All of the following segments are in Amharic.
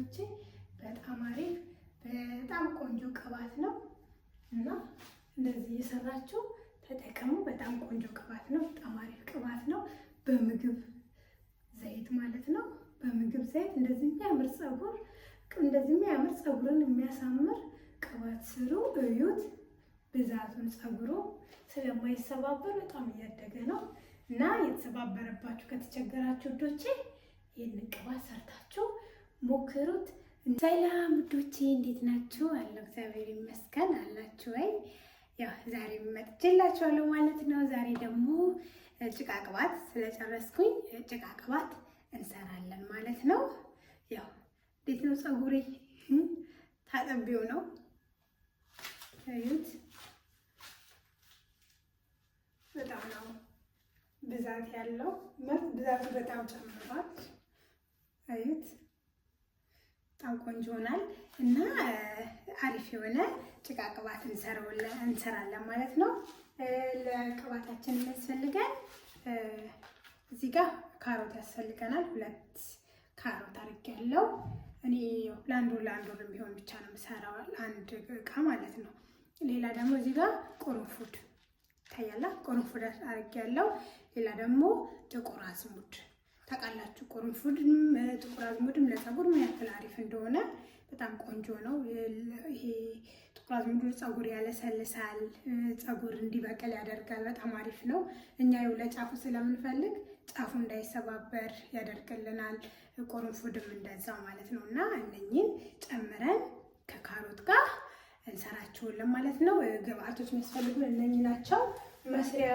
ውዶቼ በጣም አሪፍ በጣም ቆንጆ ቅባት ነው እና እንደዚህ እየሰራችሁ ተጠቀሙ። በጣም ቆንጆ ቅባት ነው። በጣም አሪፍ ቅባት ነው። በምግብ ዘይት ማለት ነው። በምግብ ዘይት እንደዚህ የሚያምር ፀጉር እንደዚህ የሚያምር ፀጉርን የሚያሳምር ቅባት ስሩ። እዩት ብዛቱን። ፀጉሩ ስለማይሰባበር በጣም እያደገ ነው እና የተሰባበረባችሁ ከተቸገራችሁ ውዶቼ ይህንን ቅባት ሰርታችሁ ሞክሩት። ሰላም ውዶቼ እንዴት ናችሁ? አለሁ እግዚአብሔር ይመስገን። አላችሁ ወይ? ያው ዛሬ መጥቼላችኋለሁ ማለት ነው። ዛሬ ደግሞ ጭቃ ቅባት ስለጨረስኩኝ ጭቃ ቅባት እንሰራለን ማለት ነው። ያው እንዴት ነው ፀጉሬ ታጠቢው ነው። እዩት በጣም ነው ብዛት ያለው ብዛቱ በጣም ጨምሯል። እዩት በጣም ቆንጆ ሆናል እና አሪፍ የሆነ ጭቃ ቅባት እንሰራለን ማለት ነው። ለቅባታችን የሚያስፈልገን እዚህ ጋር ካሮት ያስፈልገናል። 2 ካሮት አድርጌያለሁ እኔ ለአንድ ወር ቢሆን ብቻ ነው የምሰራው አንድ እቃ ማለት ነው። ሌላ ደግሞ እዚህ ጋር ቁርንፉድ ታያላ ቁርንፉድ አድርጌያለሁ። ሌላ ደግሞ ጥቁር አዝሙድ ታውቃላችሁ። ቁርንፉድም ጥቁር አዝሙድም ለፀጉር ምን ያክል አሪፍ እንደሆነ በጣም ቆንጆ ነው። ይሄ ጥቁር አዝሙድ ፀጉር ያለሰልሳል፣ ፀጉር እንዲበቅል ያደርጋል። በጣም አሪፍ ነው። እኛ ይኸው ለጫፉ ስለምንፈልግ ጫፉ እንዳይሰባበር ያደርግልናል። ቁርንፉድም እንደዛው ማለት ነው እና እነኚህን ጨምረን ከካሮት ጋር እንሰራቸዋለን ማለት ነው። ግብአቶች የሚያስፈልጉን እነኚህ ናቸው። መስሪያ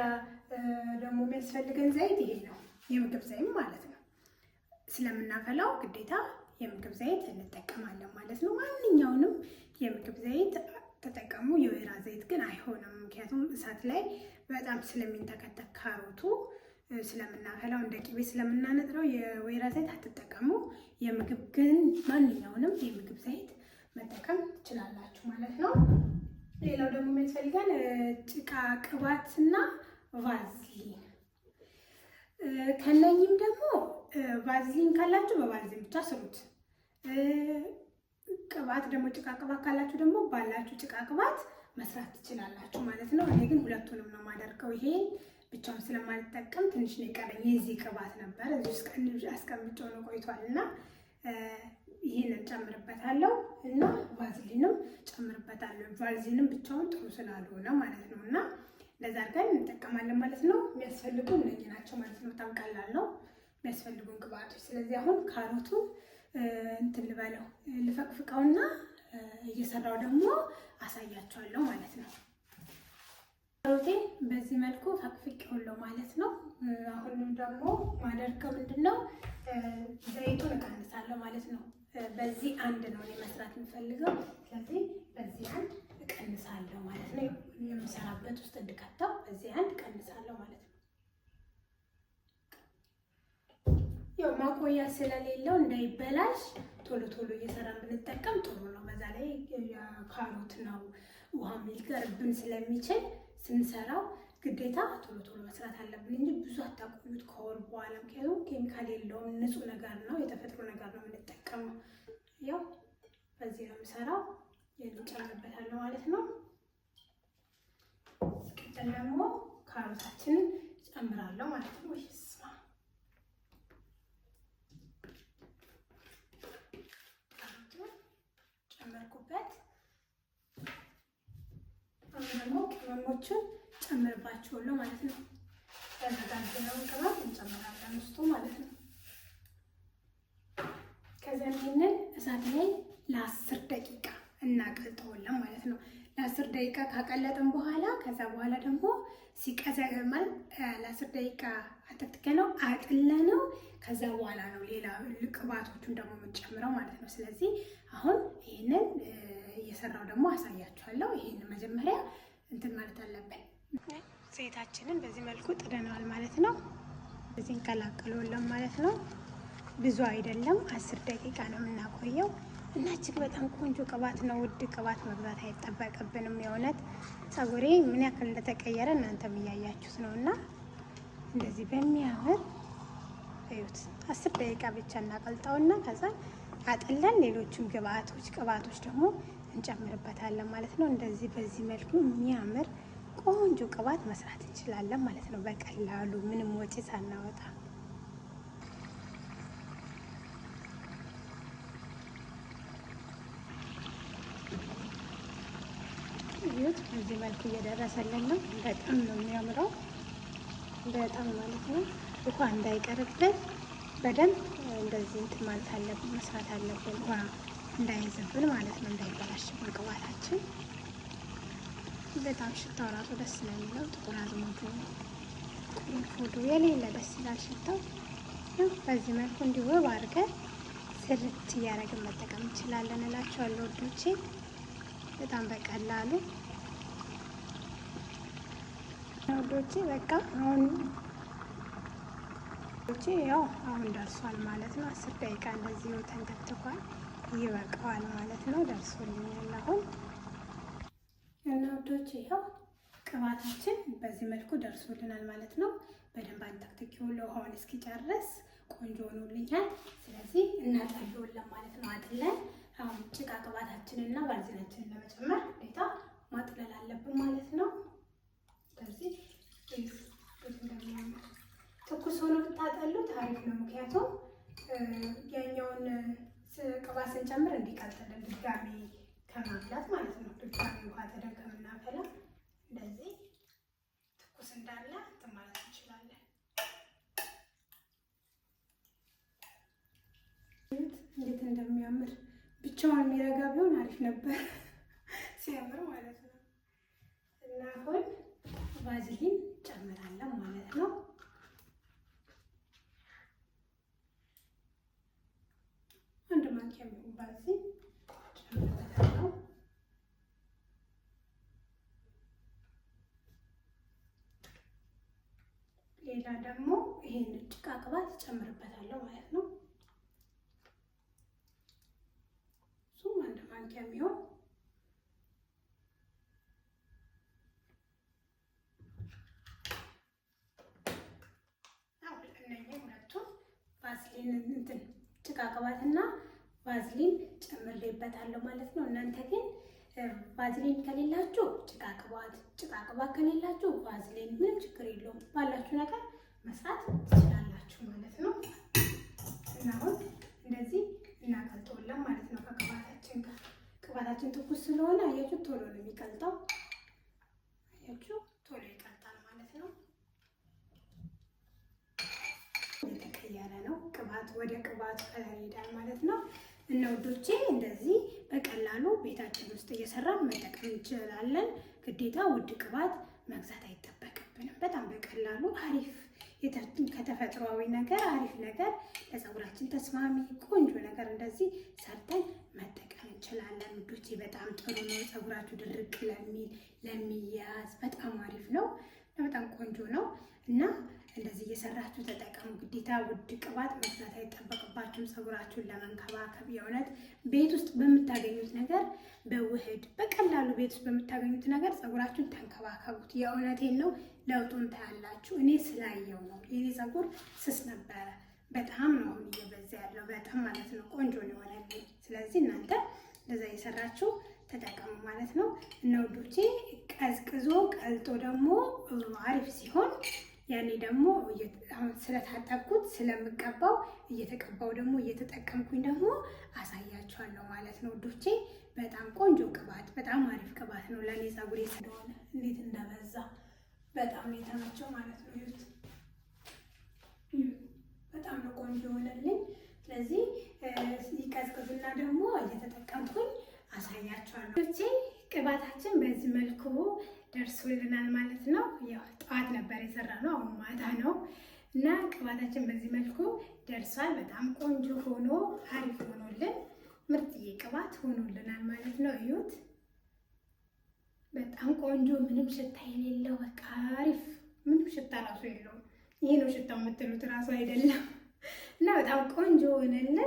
ደግሞ የሚያስፈልገን ዘይት ይሄ ነው፣ የምግብ ዘይት ማለት ነው። ስለምናፈላው ግዴታ የምግብ ዘይት እንጠቀማለን ማለት ነው። ማንኛውንም የምግብ ዘይት ተጠቀሙ። የወይራ ዘይት ግን አይሆንም፣ ምክንያቱም እሳት ላይ በጣም ስለሚንተከተክ ካሮቱ ስለምናፈላው እንደ ቅቤ ስለምናነጥረው የወይራ ዘይት አትጠቀሙ። የምግብ ግን ማንኛውንም የምግብ ዘይት መጠቀም ትችላላችሁ ማለት ነው። ሌላው ደግሞ የሚያስፈልገን ጭቃ ቅባትና ቫዝሊን። ከነኝም ደግሞ ቫዝሊን ካላችሁ በቫዝሊን ብቻ ስሩት። ቅባት ደግሞ ጭቃ ቅባት ካላችሁ ደግሞ ባላችሁ ጭቃ ቅባት መስራት ትችላላችሁ ማለት ነው። እኔ ግን ሁለቱንም ነው የማደርገው። ይሄ ብቻውን ስለማልጠቀም ትንሽ ነው የቀረኝ። የዚህ ቅባት ነበር እዚህ ውስጥ አስቀምጬው ነው ቆይቷል እና ይሄንን ጨምርበታለሁ እና ቫዝሊንም ጨምርበታለሁ። ቫዝሊንም ብቻውን ጥሩ ስላልሆነ ማለት ነው እና ለዛ አድርገን እንጠቀማለን ማለት ነው። የሚያስፈልጉ እነዚህ ናቸው ማለት ነው። በጣም ቀላል ነው የሚያስፈልጉን ቅባቶች። ስለዚህ አሁን ካሮቱን እንትን ልበለው ልፈቅፍቀውና እየሰራው ደግሞ አሳያቸዋለሁ ማለት ነው። ካሮቴን በዚህ መልኩ ፈቅፍቄዋለሁ ማለት ነው። አሁን ደግሞ ማደርገው ምንድነው ዘይቱን እቀንሳለሁ ማለት ነው። በዚህ አንድ ነው እኔ መስራት የምፈልገው። ስለዚህ በዚህ አንድ እቀንሳለሁ ማለት ነው። የምሰራበት ውስጥ እንድከተው በዚህ አንድ እቀንሳለሁ ማለት ነው። ያው ማቆያ ስለሌለው እንዳይበላሽ ቶሎ ቶሎ እየሰራን ብንጠቀም ጥሩ ነው። በዛ ላይ ካሮት ነው ውሃ ሊቀርብን ስለሚችል ስንሰራው ግዴታ ቶሎ ቶሎ መስራት አለብን እንጂ ብዙ አታቆዩት ከወር በኋላ። ምክንያቱም ኬሚካል የለውም፣ ንጹህ ነገር ነው፣ የተፈጥሮ ነገር ነው የምንጠቀመው። ያው በዚህ ነው የምሰራው። እንጨምርበታለሁ ማለት ነው። ሲቀጥል ደግሞ ካሮታችንን ጨምራለሁ ማለት ነው። ይስማ ጨመርኩበት። አሁን ደግሞ ቅመሞቹን ጨምርባቸዋለሁ ማለት ነው። ያዘጋጀነውን ቅባት እንጨምራለን ውስጡ ማለት ነው። ከዛ ይሄንን እሳት ላይ ለ10 ደቂቃ እናቀልጠዋለን ማለት ነው። ለ10 ደቂቃ ካቀለጥን በኋላ ከዛ በኋላ ደግሞ ሲቀዘቅዝ ለ10 ደቂቃ አጥጥከነው አጥለነው ከዛ በኋላ ነው ሌላ ቅባቶቹን ደግሞ የምንጨምረው ማለት ነው። ስለዚህ አሁን ይሄንን እየሰራው ደግሞ አሳያችኋለሁ። ይሄንን መጀመሪያ እንትን ማለት አለብን። ዘይታችንን በዚህ መልኩ ጥደናል ማለት ነው። እዚህ እንቀላቅለዋለን ማለት ነው። ብዙ አይደለም 10 ደቂቃ ነው የምናቆየው እና እጅግ በጣም ቆንጆ ቅባት ነው። ውድ ቅባት መግዛት አይጠበቅብንም። የእውነት ፀጉሬ ምን ያክል እንደተቀየረ እናንተም እያያችሁት ነው እና እንደዚህ በሚያምር እዩት። 10 ደቂቃ ብቻ እናቀልጠውና ከዛ አጥለን ሌሎችም ቅባቶች ደግሞ እንጨምርበታለን ማለት ነው። እንደዚህ በዚህ መልኩ የሚያምር ቆንጆ ቅባት መስራት እንችላለን ማለት ነው። በቀላሉ ምንም ወጪ ሳናወጣ እዩት። በዚህ መልኩ እየደረሰልን ነው። በጣም ነው የሚያምረው። በጣም ማለት ነው። ውሃ እንዳይቀርብን በደንብ እንደዚህ እንትን ማለት አለብን፣ መስራት አለብን። ውሃ እንዳይዝብን ማለት ነው፣ እንዳይበላሽብን ቅባታችን። በጣም ሽታው ራሱ ደስ ነው የሚለው። ጥቁር አዝሙዱ ፎቶ የሌለ ደስ ይላል ሽታው። በዚህ መልኩ እንዲህ ውብ አድርገን ስርት እያደረግን መጠቀም እንችላለን እላቸዋለሁ ወዶቼ። በጣም በቀላሉ ወዶቼ። በቃ አሁን ያው አሁን ደርሷል ማለት ነው። 10 ደቂቃ እንደዚህ ተንተክትኳል። ይበቃዋል ማለት ነው። ደርሶልኛል አሁን እና ወዶቼ ያው ቅባታችን በዚህ መልኩ ደርሶልናል ማለት ነው። በደንብ አንተክትኪው ውሃውን እስኪጨርስ ቆንጆ ሆኖልኛል። ስለዚህ እናጠለዋለን ማለት ነው። አጥለን አሁን ጭቃ ቅባታችንና ባልዚናችንን ለመጨመር ግዴታ ማጥለል አለብን ማለት ነው። ስለዚህ እንደሚያምር ትኩስ ሆኖ ብታጠሉት አሪፍ ነው። ምክንያቱም ያኛውን ቅባት ስንጨምር እንዲቀጥልን ድጋሚ ከማፍላት ማለት ነው። ድጋሚ ውሃ ተደርገን ከምናፈላ እንደዚህ ትኩስ እንዳለ እንትን ማለት እንችላለን። እንዴት እንደሚያምር ብቻውን የሚረጋ ቢሆን አሪፍ ነበር። ሲያምር ማለት ነው። እና አሁን ቫዝሊን ጨምራለን ማለት ነው። አንድ ማንኪያ የሚሆን ቫዝሊን ጨምራለሁ። ሌላ ደግሞ ይሄን ጭቃ ቅባት ጨምርበታለሁ ማለት ነው። እሱም አንድ ማንኪያ የሚሆን ቫዝሊን እንትን ጭቃ ቅባትና ቫዝሊን ጨምሬበታለሁ ማለት ነው። እናንተ ግን ቫዝሊን ከሌላችሁ ጭቃ ቅባት ከሌላችሁ ቫዝሊን ምንም ችግር የለውም። ባላችሁ ነገር መስራት ትችላላችሁ ማለት ነው። እና አሁን እንደዚህ እናቀልጠዋለን ማለት ነው ከቅባታችን ጋር። ቅባታችን ትኩስ ስለሆነ አያችሁ ቶሎ ነው የሚቀልጠው። አያችሁ ቶሎ ይቀልጣል ማለት ነው። የተቀየረ ነው ቅባት ወደ ቅባቱ ከለር ይሄዳል ማለት ነው። እና ውዶቼ እንደዚህ በቀላሉ ቤታችን ውስጥ እየሰራን መጠቀም እንችላለን። ግዴታ ውድ ቅባት መግዛት አይጠበቅብንም። በጣም በቀላሉ አሪፍ ከተፈጥሯዊ ነገር አሪፍ ነገር ለፀጉራችን ተስማሚ ቆንጆ ነገር እንደዚህ ሰርተን መጠቀም እንችላለን ውዶቼ። በጣም ጥሩ ነው። ፀጉራችሁ ድርቅ ለሚያዝ በጣም አሪፍ ነው። በጣም ቆንጆ ነው እና እንደዚህ እየሰራችሁ ተጠቀሙ። ግዴታ ውድ ቅባት መግዛት አይጠበቅባችሁም። ፀጉራችሁን ለመንከባከብ የእውነት ቤት ውስጥ በምታገኙት ነገር በውህድ በቀላሉ ቤት ውስጥ በምታገኙት ነገር ፀጉራችሁን ተንከባከቡት። የእውነቴን ነው። ለውጡን ታያላችሁ። እኔ ስላየው ነው። የኔ ፀጉር ስስ ነበረ። በጣም ነው አሁን እየበዛ ያለው በጣም ማለት ነው። ቆንጆ ነው የሆነልኝ። ስለዚህ እናንተ እንደዛ እየሰራችሁ ተጠቀሙ ማለት ነው። እና ውዶቼ ቀዝቅዞ ቀልጦ ደግሞ አሪፍ ሲሆን ያኔ ደግሞ አሁን ስለታጠብኩት ስለምቀባው እየተቀባው ደግሞ እየተጠቀምኩኝ ደግሞ አሳያችኋለሁ ማለት ነው ውዶቼ። በጣም ቆንጆ ቅባት፣ በጣም አሪፍ ቅባት ነው። ለኔ ፀጉሬ ስለሆነ እንዴት እንደበዛ በጣም የተመቸው ማለት ነው። ይሁት በጣም ነው ቆንጆ ሆነልኝ። ስለዚህ ይቀዝቅዝና ደግሞ እየተጠቀምኩኝ አሳያችኋለሁ ውዶቼ። ቅባታችን በዚህ መልኩ ደርሶልናል ማለት ነው። ያው ጠዋት ነበር የሰራነው፣ አሁን ማታ ነው እና ቅባታችን በዚህ መልኩ ደርሷል። በጣም ቆንጆ ሆኖ አሪፍ ሆኖልን ምርጥዬ ቅባት ሆኖልናል ማለት ነው። እዩት፣ በጣም ቆንጆ ምንም ሽታ የሌለው በቃ አሪፍ፣ ምንም ሽታ ራሱ የለውም። ይሄ ነው ሽታው የምትሉት ራሱ አይደለም። እና በጣም ቆንጆ ሆነልን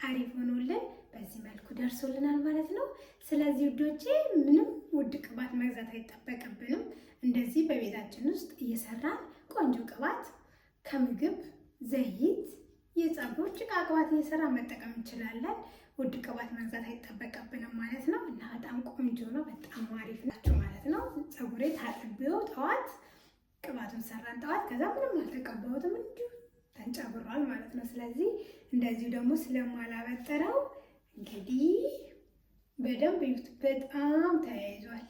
አሪፍ ሆኖልን በዚህ መልኩ ደርሶልናል ማለት ነው። ስለዚህ ውዶቼ ምንም ውድ ቅባት መግዛት አይጠበቅብንም። እንደዚህ በቤታችን ውስጥ እየሰራን ቆንጆ ቅባት ከምግብ ዘይት፣ የፀጉር ጭቃ ቅባት እየሰራን መጠቀም እንችላለን። ውድ ቅባት መግዛት አይጠበቅብንም ማለት ነው። እና በጣም ቆንጆ ነው፣ በጣም አሪፍ ናቸው ማለት ነው። ፀጉሬ ታጥቤው ጠዋት ቅባቱን ሰራን ጠዋት፣ ከዛ ምንም አልተቀባሁትም እንዲሁ ተንጨብሯል ማለት ነው። ስለዚህ እንደዚሁ ደግሞ ስለማላበጠረው እንግዲህ በደንብ እዩት፣ በጣም ተያይዟል።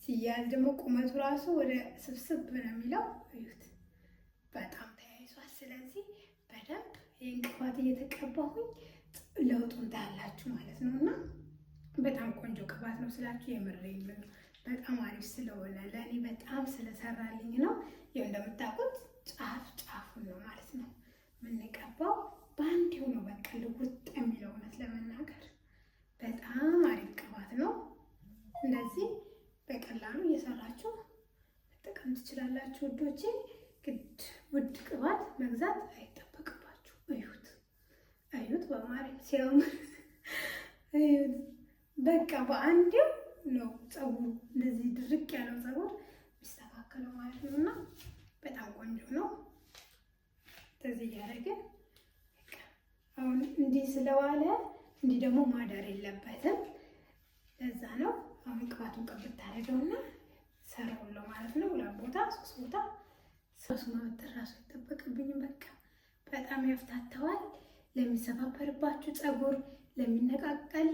ሲያዝ ደግሞ ቁመቱ ራሱ ወደ ስብስብ ነው የሚለው፣ እዩት፣ በጣም ተያይዟል። ስለዚህ በደንብ ይህን ቅባት እየተቀባሁኝ ለውጡን ታያላችሁ ማለት ነው። እና በጣም ቆንጆ ቅባት ነው ስላችሁ የምሬን ነው። በጣም አሪፍ ስለሆነ ለእኔ በጣም ስለሰራልኝ ነው። ይኸው እንደምታውቁት ጫፍ ጫፉን ነው ማለት ነው የምንቀባው። በአንዴው ነው በቃ ልውጥ የሚለው። እውነት ለመናገር በጣም አሪፍ ቅባት ነው። እንደዚህ በቀላሉ እየሰራችሁ መጠቀም ትችላላችሁ ውዶቼ። ግድ ውድ ቅባት መግዛት አይጠበቅባችሁ። እዩት እዩት፣ በማርያም ሲያምር እዩት። በቃ በአንዴው ነው ፀጉሩ እንደዚህ ድርቅ ያለው ፀጉር የሚስተካከለው ማለት ነው። እና በጣም ቆንጆ ነው። እንደዚህ እያደረግን አሁን እንዲህ ስለዋለ እንዲህ ደግሞ ማደር የለበትም። ለዛ ነው አሁን ቅባቱን ቀብት ታደርገውና ሰራውለው ማለት ነው። 2 ቦታ 3 ቦታ ሶስ ማበጠር ራሱ አይጠበቅብኝም። በቃ በጣም ያፍታተዋል። ለሚሰባበርባችሁ ፀጉር፣ ለሚነቃቀል፣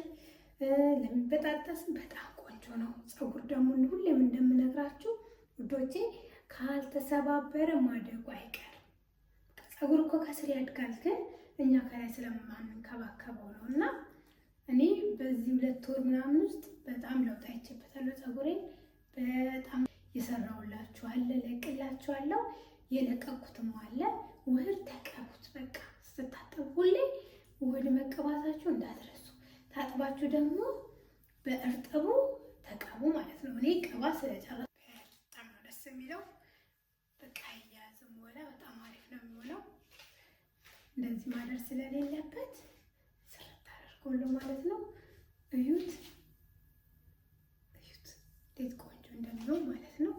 ለሚበጣጠስ በጣም ቆንጆ ነው። ፀጉር ደግሞ ሁሌም እንደምነግራችሁ ውዶቼ ካልተሰባበረ ማደጉ አይቀርም። ፀጉር እኮ ከስር ያድጋል፣ ግን እኛ ከላይ ስለማንከባከበው ነው። እና እኔ በዚህ 2 ወር ምናምን ውስጥ በጣም ለውጥ አይቼበታለሁ። ፀጉሬን በጣም የሰራሁላችሁ አለ፣ ለቅላችኋለሁ። የለቀኩትም አለ። ውህድ ተቀቡት። በቃ ስትታጠቡ ሁሌ ውህድ መቀባታችሁ እንዳትረሱ። ታጥባችሁ ደግሞ በእርጥቡ ተቀቡ ማለት ነው። እኔ ቅባ ስለጨረስኩ በጣም ነው ደስ የሚለው። በቃ እያዝም ወላ በጣም አሪፍ ነው የሚሆነው። እንደዚህ ማደር ስለሌለበት ስርት አድርጎልሁ ማለት ነው። እዩት እዩት እንዴት ቆንጆ እንደሚሆን ማለት ነው።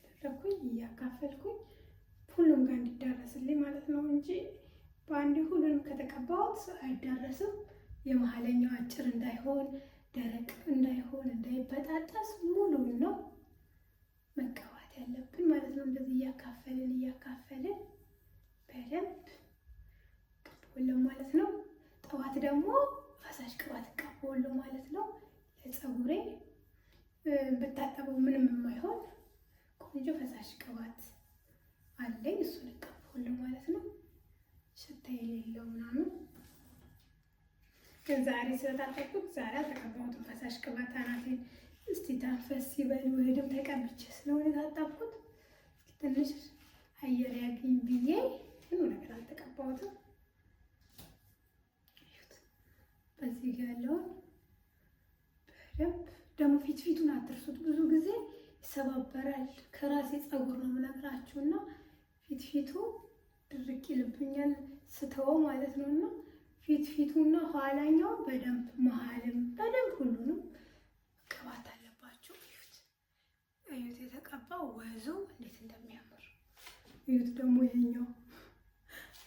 እያደረኩኝ እያካፈልኩኝ ሁሉም ጋር እንዲዳረስልኝ ማለት ነው እንጂ በአንድ ሁሉንም ከተቀባሁት አይዳረስም። የመሀለኛው አጭር እንዳይሆን፣ ደረቅ እንዳይሆን፣ እንዳይበጣጠስ ሙሉን ነው መቀባት ያለብን ማለት ነው። እንደዚህ እያካፈልን በደንብ ቀባዋለሁ ማለት ነው። ጠዋት ደግሞ ፈሳሽ ቅባት ቀባዋለሁ ማለት ነው። ለፀጉሬ ብታጠበው ምንም የማይሆን ቆንጆ ፈሳሽ ቅባት አለኝ። እሱን እቀባዋለሁ ማለት ነው። ሽታ የሌለው ምናምን። ዛሬ ስለታጠብኩት ዛሬ አልተቀባሁትም ፈሳሽ ቅባት። አናቴን እስቲ ታንፈስ ሲበል ውህድም ተቀብቼ ስለሆነ የታጠብኩት ትንሽ አየር ያገኝ ብዬ ምንም ነገር አልተቀባሁትም። በዚህ ጋር ያለውን በደንብ ደግሞ ፊቱን አትርሱት። ብዙ ጊዜ ይሰባበራል። ከራሴ ፀጉር ነው የምነግራችሁና ፊቱ ድርቅ ይልብኛል ስተወው ማለት ነው። እና ፊቱና ኋላኛው በደንብ መሀልም በደንብ ሁሉንም መቀባት አለባችሁ። እዩት የተቀባው ወዙ እንዴት እንደሚያምር እዩት። ደግሞ ይሄኛው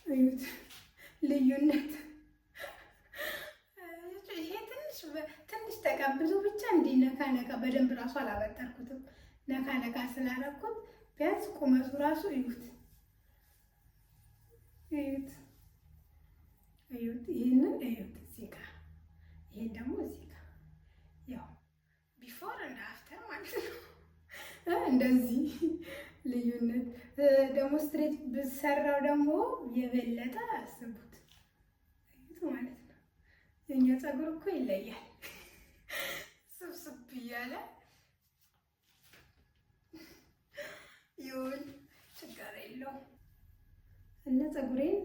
እዩት ልዩነት። ይሄ ትንሽ ተቀብቶ ብቻ እንዲህ ነካ በደንብ ራሱ አላበጠርኩትም። ነካ ስላደረኩት ቢያንስ ቁመቱ ራሱ እዩት እዩት። ይህንን እዩት እዚህ ጋር፣ ይህን ደግሞ እዚህ ጋር። ያው ቢፎር እና አፍተር ማለት ነው። እንደዚህ ልዩነት ደግሞ ስትሬት ብሰራው ደግሞ የበለጠ አስቡት እዩት ማለት ነው። የኛ ፀጉር እኮ ይለያል ስብስብ እያለ ይሁን ችግር የለውም። እና ፀጉሬን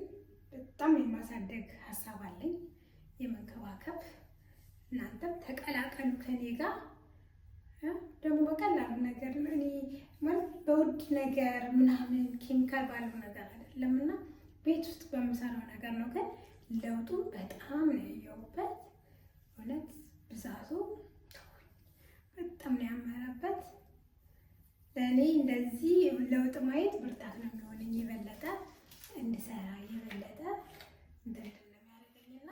በጣም የማሳደግ ሀሳብ አለኝ፣ የመንከባከብ። እናንተም ተቀላቀሉ ከኔ ጋር። ደግሞ በቀላሉ ነገር እኔ ማለት በውድ ነገር ምናምን ኬሚካል ባለው ነገር አይደለም እና ቤት ውስጥ በምሰራው ነገር ነው። ግን ለውጡ በጣም ነው ያየሁበት። እውነት ብዛቱ በጣም ነው ያመረበት። ለእኔ እንደዚህ ለውጥ ማየት ብርታት ነው የሚሆነኝ፣ የበለጠ እንድሰራ የበለጠ እንትን የሚያደርገኝና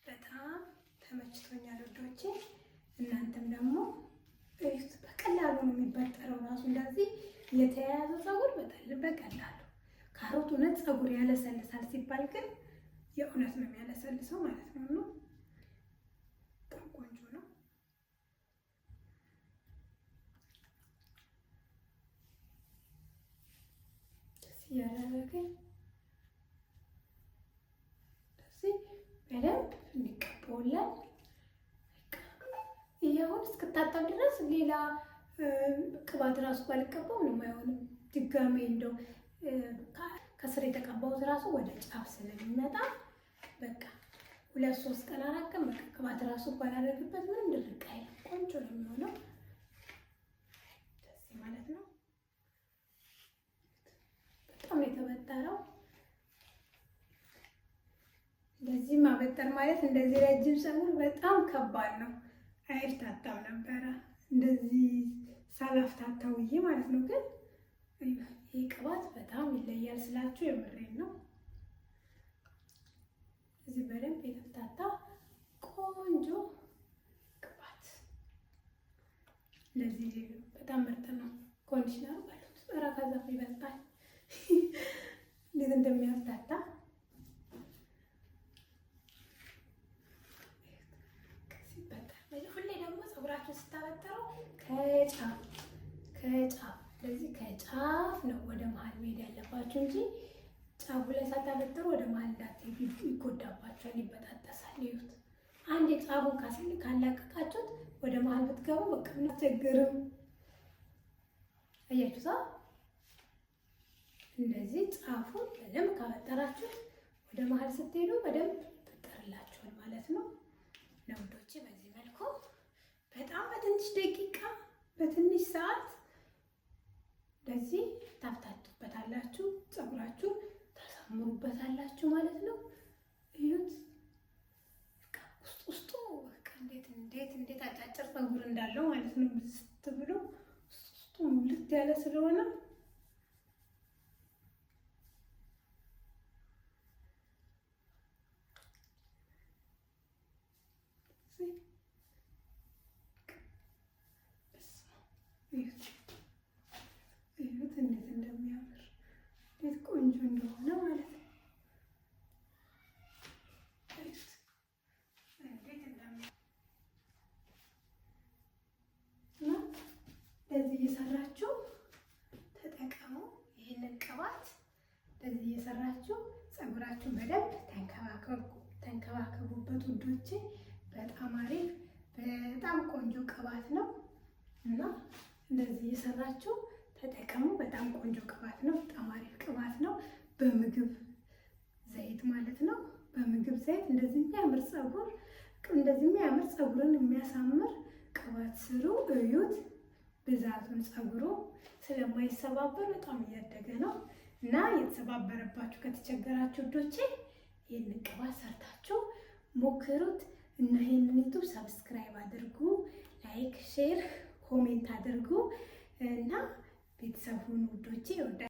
በጣም ተመችቶኛል ውዶቼ። እናንተም ደግሞ እዩት፣ በቀላሉ ነው የሚበጠረው ራሱ እንደዚህ የተያያዘ ፀጉር በቀላሉ። ካሮት እውነት ፀጉር ያለሰልሳል ሲባል ግን የእውነት ነው የሚያለሰልሰው ማለት ነው። እና በጣም ቆንጆ ነው። ያደረገኝ እዚህ በደንብ እንቀባውለን። ይሄውን እስክታጠብ ድረስ ሌላ ቅባት ራሱ ባልቀባው ምንም አይሆንም። ድጋሜ እንደው ከስር የተቀባሁት ራሱ ወደ ጫፍ ስለሚመጣ በቃ 2-3 ቀን 4 ቀን በቃ ቅባት ራሱ ባላደርግበት ምንም ድርቅ አይልም። ቆንጆ ነው የሚሆነው ደስ ማለት ነው። በጣም የተበጠረው እንደዚህ ማበጠር ማለት እንደዚህ ረጅም ፀጉር በጣም ከባድ ነው። አይፍታታም ነበረ እንደዚህ ሳላፍታታው ማለት ነው። ግን ይህ ቅባት በጣም ይለያል ስላችሁ የምሬን ነው። እዚህ በደንብ የተፍታታ ቆንጆ ቅባት እንደዚህ በጣም ምርጥ ነው። ኮንዲሽነሩ ባሉት ራካ ዛፍ ይበልጣል እንዴት እንደሚያፍታታ ሁሌ ደግሞ ፀጉራችሁን ስታበጥሩ ከጫፍ ስለዚህ ከጫፍ ነው ወደ መሀል መሄድ ያለባችሁ እንጂ ጫፉ ላይ ሳታበጥሩ ወደ መሀል እንዳትሄዱ፣ ይጎዳባችኋል፣ ይበጣጠሳል። ይሁት አንድ ጫፉን ካላቀቃችሁት ወደ መሀል ብትገቡ በቃ አትቸግርም። አያችሁታ? እንደዚህ ጫፉን በደንብ ካበጠራችሁት ወደ መሀል ስትሄዱ በደንብ ይበጠርላችኋል ማለት ነው። ለውዶቼ በዚህ መልኩ በጣም በትንሽ ደቂቃ በትንሽ ሰዓት እንደዚህ ታፍታቱበታላችሁ፣ ፀጉራችሁን ታሳምሩበታላችሁ ማለት ነው። እዩት ውስጡ በቃ እንዴት አጫጭር ፀጉር እንዳለው ማለት ነው። ስት ብሎ ውስጡ ሙልት ያለ ስለሆነ እዩት እንዴት እንደሚያምር እንዴት ቆንጆ እንደሆነ ማለት ነው። እና እንደዚህ እየሰራችሁ ተጠቀሙ። ይህንን ቅባት እንደዚህ እየሰራችሁ ፀጉራችሁን በደንብ ተንከባከቡበት ውዶቼ። በጣም አሪፍ በጣም ቆንጆ ቅባት ነው እና እንደዚህ እየሰራችሁ ተጠቀሙ። በጣም ቆንጆ ቅባት ነው። በጣም አሪፍ ቅባት ነው። በምግብ ዘይት ማለት ነው። በምግብ ዘይት እንደዚህ የሚያምር ፀጉር እንደዚህ የሚያምር ፀጉርን የሚያሳምር ቅባት ስሩ። እዩት ብዛቱን። ፀጉሩ ስለማይሰባበር በጣም እያደገ ነው እና የተሰባበረባችሁ ከተቸገራችሁ ውዶቼ ይህንን ቅባት ሰርታችሁ ሞክሩት እና ይህንን ዩቱብ ሰብስክራይብ አድርጉ፣ ላይክ፣ ሼር፣ ኮሜንት አድርጉ እና ቤተሰብ ሁኑ ውዶቼ።